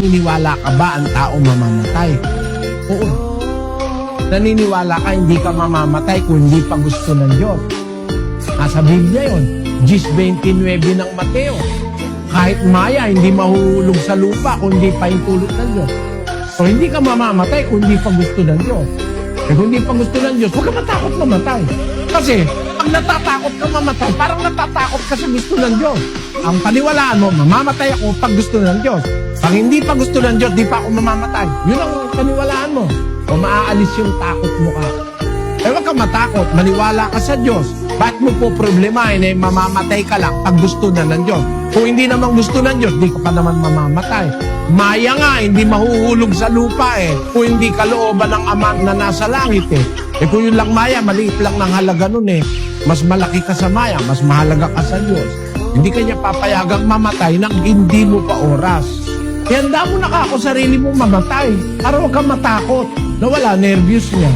Naniniwala ka ba ang tao mamamatay? Oo. Naniniwala ka hindi ka mamamatay kung hindi pa gusto ng Diyos. Nasa Biblia yun. 10:29 ng Mateo. Kahit maya, hindi mahuhulog sa lupa kung hindi pa yung tulot ng Diyos. So, hindi ka mamamatay kung hindi pa gusto ng Diyos. Eh, kung hindi pa gusto ng Diyos, huwag ka matakot mamatay. Kasi, pag natatakot ka mamatay, parang natatakot ka sa gusto ng Diyos. Ang paniwalaan mo, mamamatay ako pag gusto ng Diyos. Pag hindi pa gusto ng Diyos, di pa ako mamamatay. Yun ang paniwalaan mo. O maaalis yung takot mo ka. Eh, huwag ka matakot. Maniwala ka sa Diyos. Ba't mo po problemahin eh, mamamatay ka lang pag gusto na ng Diyos? Kung hindi naman gusto ng Diyos, di ka pa naman mamamatay. Maya nga, hindi mahuhulog sa lupa eh. Kung hindi kalooban ng Ama na nasa langit eh. Eh kung yun lang maya, maliit lang ng halaga nun eh. Mas malaki ka sa maya, mas mahalaga ka sa Diyos. Hindi ka niya papayagang mamatay nang hindi mo pa oras. Kaya handa mo na ka ako sarili mong mamatay. Para huwag kang matakot. Nawala, nervyos niya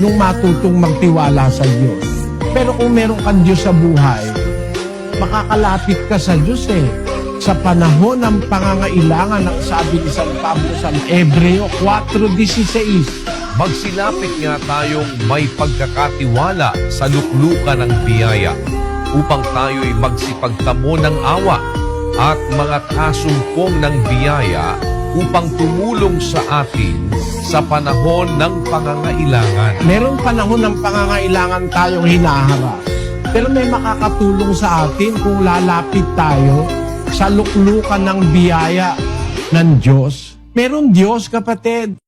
nung matutong magtiwala sa Diyos. Pero kung meron kang Diyos sa buhay, makakalapit ka sa Diyos eh. Sa panahon ng pangangailangan, ang sabi ni San Pablo sa Hebreo 4:16, Magsilapit nga tayong may pagkakatiwala sa luklukan ng biyaya upang tayo'y magsipagtamo ng awa at mga kasumpong ng biyaya upang tumulong sa atin sa panahon ng pangangailangan. Meron panahon ng pangangailangan tayong hinaharap. Pero may makakatulong sa atin kung lalapit tayo sa luklukan ng biyaya ng Diyos. Meron Diyos, kapatid.